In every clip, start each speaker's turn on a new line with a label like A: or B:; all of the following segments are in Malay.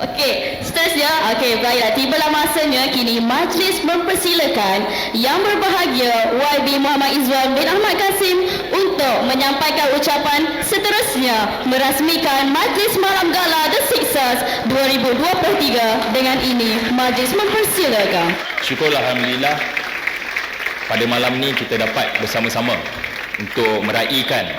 A: Okey, seterusnya, baiklah, tibalah masanya kini majlis mempersilakan yang berbahagia YB Muhammad Izwan bin Ahmad Kasim untuk menyampaikan ucapan seterusnya merasmikan Majlis Malam Gala The Sixers 2023. Dengan ini, majlis mempersilakan.
B: Syukurlah Alhamdulillah, pada malam ni kita dapat bersama-sama untuk meraihkan,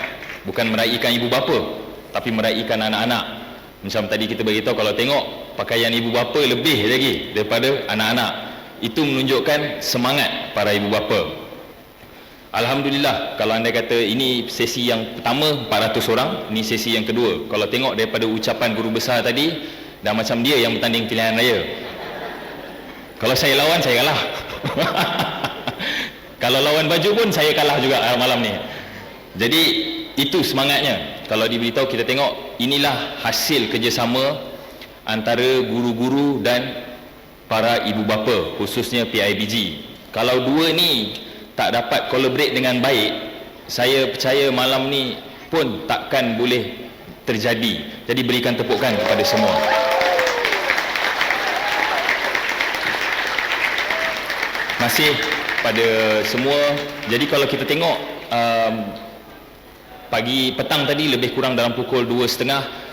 B: bukan meraihkan ibu bapa, tapi meraihkan anak-anak. Macam tadi kita beritahu, kalau tengok pakaian ibu bapa lebih lagi daripada anak-anak. Itu menunjukkan semangat para ibu bapa. Alhamdulillah, kalau anda kata ini sesi yang pertama 400 orang, ini sesi yang kedua. Kalau tengok daripada ucapan guru besar tadi, dah macam dia yang bertanding pilihan raya. Kalau saya lawan, saya kalah. Kalau lawan baju pun saya kalah juga malam ni. Jadi itu semangatnya. Kalau diberitahu, kita tengok inilah hasil kerjasama antara guru-guru dan para ibu bapa, khususnya PIBG. Kalau dua ni tak dapat collaborate dengan baik, saya percaya malam ni pun takkan boleh terjadi. Jadi berikan tepukan kepada semua. Masih pada semua. Jadi kalau kita tengok petang tadi lebih kurang dalam pukul 2.30,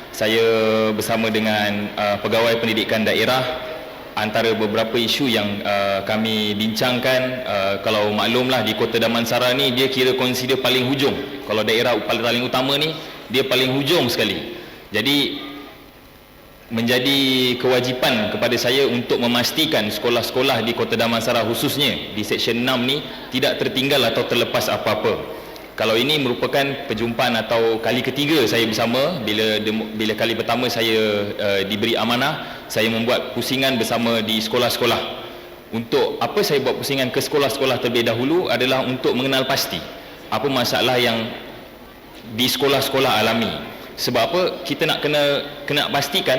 B: saya bersama dengan pegawai pendidikan daerah. Antara beberapa isu yang kami bincangkan, kalau maklumlah di Kota Damansara ni dia kira consider paling hujung. Kalau daerah paling utama ni dia paling hujung sekali. Jadi menjadi kewajipan kepada saya untuk memastikan sekolah-sekolah di Kota Damansara, khususnya di Seksyen 6 ni, tidak tertinggal atau terlepas apa-apa. Kalau ini merupakan perjumpaan atau kali ketiga saya bersama. Bila kali pertama saya diberi amanah, saya membuat pusingan bersama di sekolah-sekolah. Untuk apa saya buat pusingan ke sekolah-sekolah terlebih dahulu adalah untuk mengenal pasti apa masalah yang di sekolah-sekolah alami. Sebab apa? Kita nak kena pastikan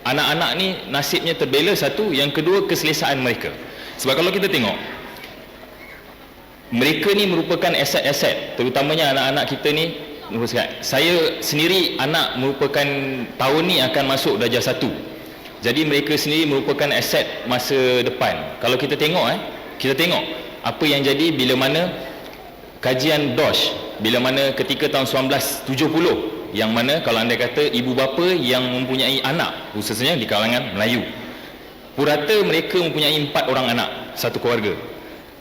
B: anak-anak ni nasibnya terbela, satu. Yang kedua, keselesaan mereka. Sebab kalau kita tengok, mereka ni merupakan aset-aset, terutamanya anak-anak kita ni. Saya sendiri anak merupakan tahun ni akan masuk darjah 1. Jadi mereka sendiri merupakan aset masa depan. Kalau kita tengok kita tengok apa yang jadi bila mana kajian DOSH, bila mana ketika tahun 1970, yang mana kalau anda kata ibu bapa yang mempunyai anak, khususnya di kalangan Melayu, purata mereka mempunyai 4 orang anak satu keluarga.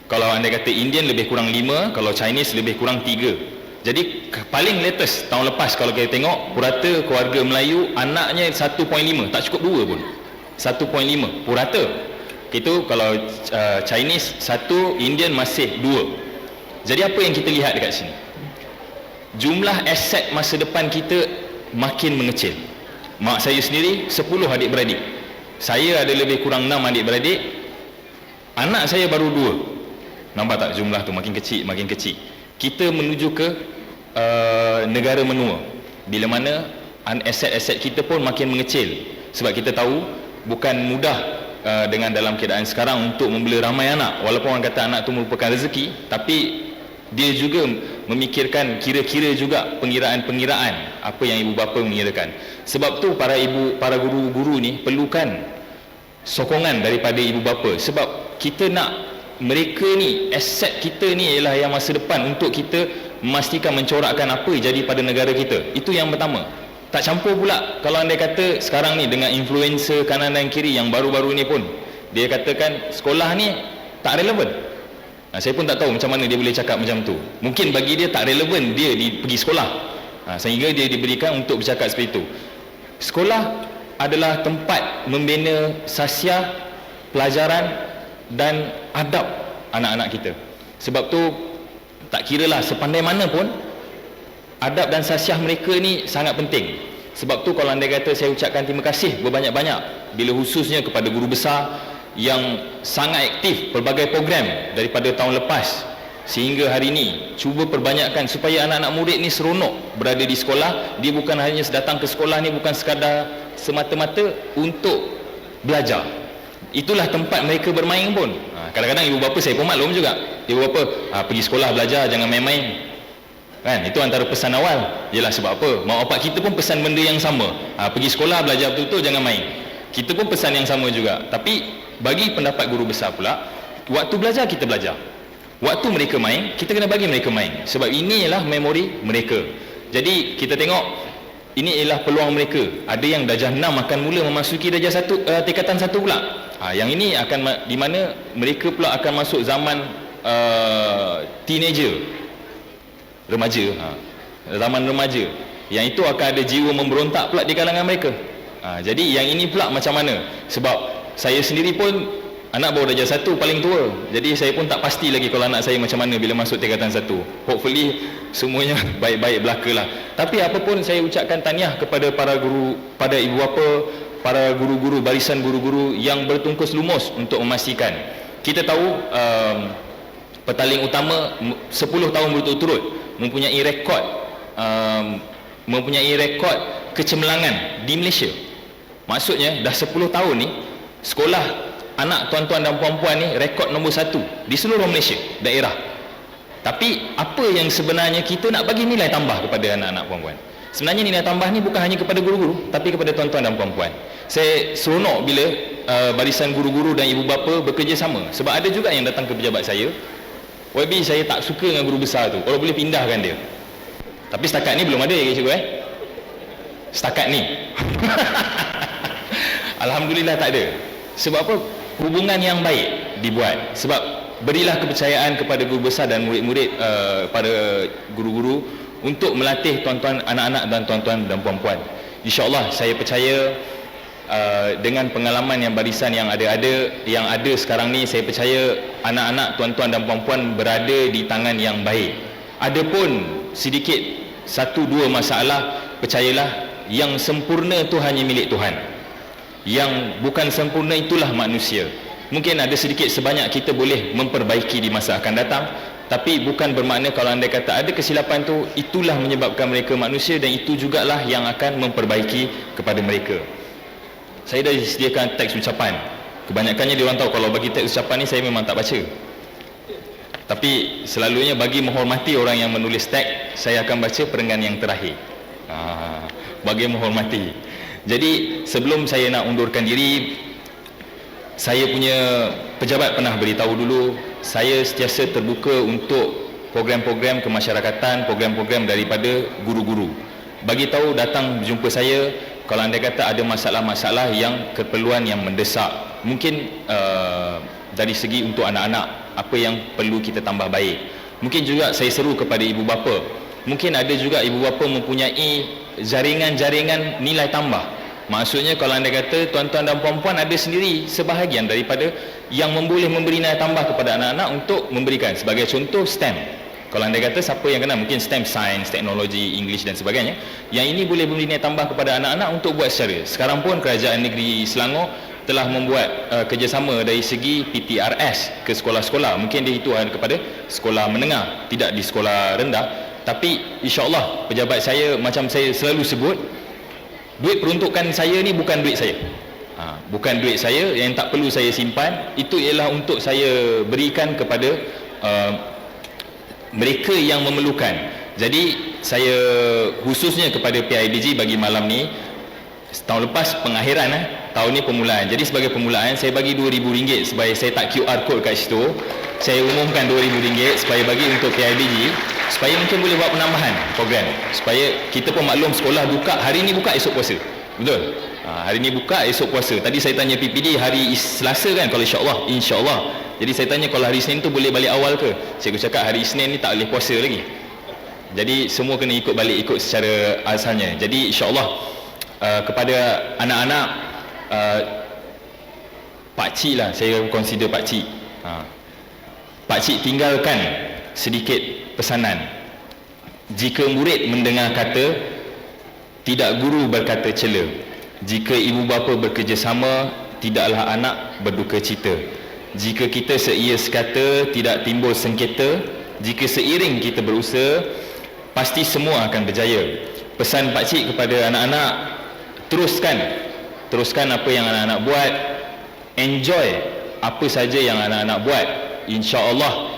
B: Kalau anda kata Indian lebih kurang 5, kalau Chinese lebih kurang 3. Jadi paling latest tahun lepas kalau kita tengok, purata keluarga Melayu anaknya 1.5, tak cukup 2 pun, 1.5 purata. Itu kalau Chinese 1, Indian masih 2. Jadi apa yang kita lihat dekat sini? Jumlah aset masa depan kita makin mengecil. Mak saya sendiri 10 adik-beradik. Saya ada lebih kurang 6 adik-beradik. Anak saya baru 2. Nampak tak jumlah tu makin kecil, makin kecil. Kita menuju ke negara menua, bila mana aset-aset kita pun makin mengecil. Sebab kita tahu bukan mudah dengan dalam keadaan sekarang untuk membela ramai anak. Walaupun orang kata anak tu merupakan rezeki, tapi dia juga memikirkan kira-kira juga pengiraan-pengiraan apa yang ibu bapa mengirakan. Sebab tu para guru-guru ni perlukan sokongan daripada ibu bapa. Sebab kita nak mereka ni, aset kita ni ialah yang masa depan untuk kita memastikan mencorakkan apa jadi pada negara kita. Itu yang pertama. Tak campur pula kalau anda kata sekarang ni dengan influencer kanan dan kiri yang baru-baru ni pun, dia katakan sekolah ni tak relevan. Saya pun tak tahu macam mana dia boleh cakap macam tu. Mungkin bagi dia tak relevan dia pergi sekolah, sehingga dia diberikan untuk bercakap seperti itu. Sekolah adalah tempat membina sasiah, pelajaran dan adab anak-anak kita. Sebab tu tak kiralah sepandai mana pun, adab dan sasiah mereka ni sangat penting. Sebab tu kalau anda kata saya ucapkan terima kasih berbanyak-banyak, bila khususnya kepada guru besar yang sangat aktif pelbagai program daripada tahun lepas sehingga hari ini, cuba perbanyakkan supaya anak-anak murid ni seronok berada di sekolah. Dia bukan hanya datang ke sekolah ni bukan sekadar semata-mata untuk belajar. Itulah tempat mereka bermain pun. Kadang-kadang ibu bapa saya pun maklum juga. Ibu bapa pergi sekolah belajar, jangan main-main. Kan? Itu antara pesan awal. Yalah, sebab apa? Mak bapak kita pun pesan benda yang sama. Pergi sekolah belajar betul-betul, jangan main. Kita pun pesan yang sama juga. Tapi bagi pendapat guru besar pula, waktu belajar kita belajar, waktu mereka main kita kena bagi mereka main, sebab ini ialah memori mereka. Jadi kita tengok ini ialah peluang mereka. Ada yang darjah 6 akan mula memasuki darjah 1, tingkatan 1 pula. Yang ini akan di mana mereka pula akan masuk zaman teenager, remaja, zaman remaja. Yang itu akan ada jiwa memberontak pula di kalangan mereka. Jadi yang ini pula macam mana? Sebab saya sendiri pun anak baru darjah 1 paling tua. Jadi saya pun tak pasti lagi kalau anak saya macam mana bila masuk tingkatan 1. Hopefully semuanya baik-baik belakalah. Tapi apapun saya ucapkan tahniah kepada para guru, pada ibu bapa, para guru-guru, barisan guru-guru yang bertungkus lumus untuk memastikan. Kita tahu petaling utama 10 tahun berturut-turut mempunyai rekod kecemerlangan di Malaysia. Maksudnya dah 10 tahun ni sekolah anak tuan-tuan dan puan-puan ni rekod nombor 1 di seluruh Malaysia daerah. Tapi apa yang sebenarnya kita nak bagi nilai tambah kepada anak-anak puan-puan? Sebenarnya nilai tambah ni bukan hanya kepada guru-guru, tapi kepada tuan-tuan dan puan-puan. Saya seronok bila barisan guru-guru dan ibu bapa bekerjasama. Sebab ada juga yang datang ke pejabat saya, YB saya tak suka dengan guru besar tu, kalau boleh pindahkan dia. Tapi setakat ni belum ada ya cikgu setakat ni. Alhamdulillah tak ada. Sebab apa? Hubungan yang baik dibuat. Sebab berilah kepercayaan kepada guru besar dan murid-murid, pada guru-guru untuk melatih tuan-tuan, anak-anak dan tuan-tuan dan puan-puan. InsyaAllah saya percaya dengan pengalaman yang barisan yang ada sekarang ni, saya percaya anak-anak, tuan-tuan dan puan-puan berada di tangan yang baik. Adapun sedikit 1-2 masalah, percayalah yang sempurna itu hanya milik Tuhan. Yang bukan sempurna itulah manusia. Mungkin ada sedikit sebanyak kita boleh memperbaiki di masa akan datang, tapi bukan bermakna kalau anda kata ada kesilapan tu, itulah menyebabkan mereka manusia, dan itu jugalah yang akan memperbaiki kepada mereka. Saya dah disediakan teks ucapan. Kebanyakannya diorang tahu kalau bagi teks ucapan ni saya memang tak baca. Tapi selalunya bagi menghormati orang yang menulis teks, saya akan baca perenggan yang terakhir. Bagi menghormati. Jadi sebelum saya nak undurkan diri, saya punya pejabat pernah beritahu dulu, saya sentiasa terbuka untuk program-program kemasyarakatan, program-program daripada guru-guru. Bagi tahu, datang jumpa saya kalau anda kata ada masalah-masalah yang keperluan yang mendesak. Mungkin dari segi untuk anak-anak, apa yang perlu kita tambah baik. Mungkin juga saya seru kepada ibu bapa. Mungkin ada juga ibu bapa mempunyai jaringan-jaringan nilai tambah. Maksudnya kalau anda kata tuan-tuan dan puan-puan ada sendiri sebahagian daripada yang boleh memberi nilai tambah kepada anak-anak untuk memberikan. Sebagai contoh STEM. Kalau anda kata siapa yang kenal, mungkin STEM, Sains, Teknologi, English dan sebagainya. Yang ini boleh memberi nilai tambah kepada anak-anak untuk buat secara. Sekarang pun Kerajaan Negeri Selangor telah membuat kerjasama dari segi PTRS ke sekolah-sekolah. Mungkin dia itu kepada sekolah menengah, tidak di sekolah rendah. Tapi insyaAllah pejabat saya, macam saya selalu sebut, duit peruntukan saya ni bukan duit saya. Bukan duit saya, yang tak perlu saya simpan. Itu ialah untuk saya berikan kepada mereka yang memerlukan. Jadi saya khususnya kepada PIBG bagi malam ni, tahun lepas pengakhiran, tahun ni permulaan. Jadi sebagai permulaan saya bagi RM2,000 supaya saya tak QR code kat situ. Saya umumkan RM2,000 supaya bagi untuk PIBG, supaya mungkin boleh buat penambahan program, supaya kita pun maklum sekolah buka, hari ni buka esok puasa. Betul? Hari ni buka esok puasa. Tadi saya tanya PPD hari Selasa kan, kalau insyaAllah. Jadi saya tanya kalau hari Isnin tu boleh balik awal ke? Saya cakap hari Isnin ni tak boleh puasa lagi. Jadi semua kena ikut balik, ikut secara asalnya. Jadi insyaAllah kepada anak-anak, pakcik lah, saya consider pakcik. Pakcik tinggalkan sedikit pesanan. Jika murid mendengar kata, tidak guru berkata cela. Jika ibu bapa bekerjasama, tidaklah anak berduka cita. Jika kita seia sekata, tidak timbul sengketa. Jika seiring kita berusaha, pasti semua akan berjaya. Pesan pakcik kepada anak-anak, teruskan apa yang anak-anak buat. Enjoy apa saja yang anak-anak buat. InsyaAllah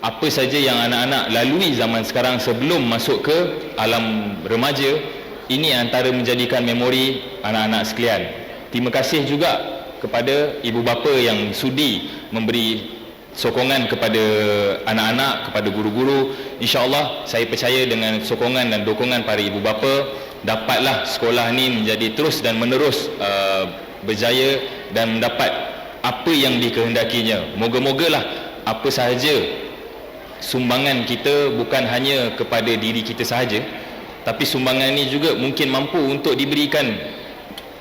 B: apa saja yang anak-anak lalui zaman sekarang sebelum masuk ke alam remaja, ini antara menjadikan memori anak-anak sekalian. Terima kasih juga kepada ibu bapa yang sudi memberi sokongan kepada anak-anak, kepada guru-guru. InsyaAllah saya percaya dengan sokongan dan dukungan para ibu bapa, dapatlah sekolah ni menjadi terus dan menerus berjaya dan mendapat apa yang dikehendakinya. Moga-mogalah apa sahaja sumbangan kita bukan hanya kepada diri kita sahaja, tapi sumbangan ini juga mungkin mampu untuk diberikan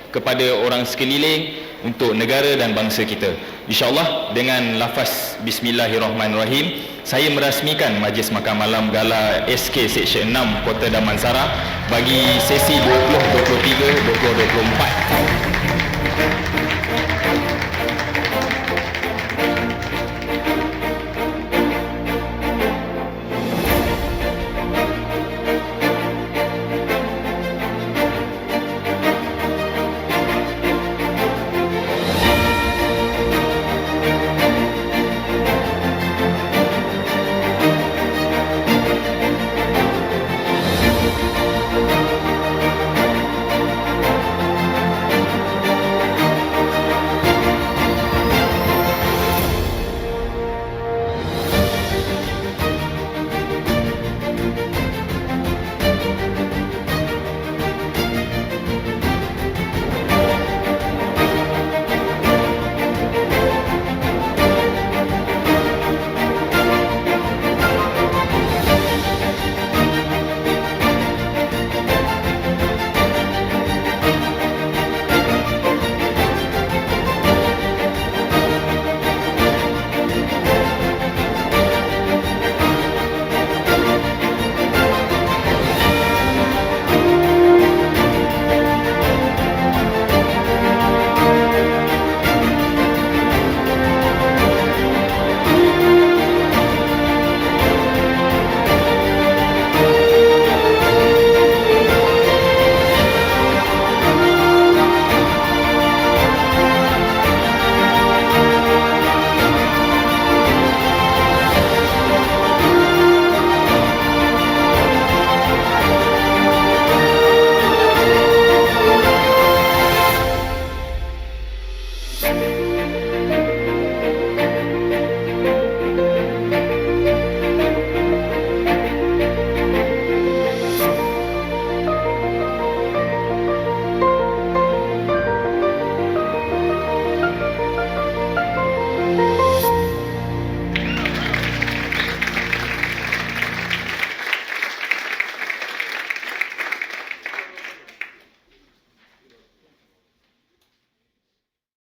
B: kepada orang sekeliling, untuk negara dan bangsa kita. InsyaAllah dengan lafaz Bismillahirrahmanirrahim, saya merasmikan Majlis Makan Malam Gala SK Seksyen 6 Kota Damansara bagi sesi 2023-2024.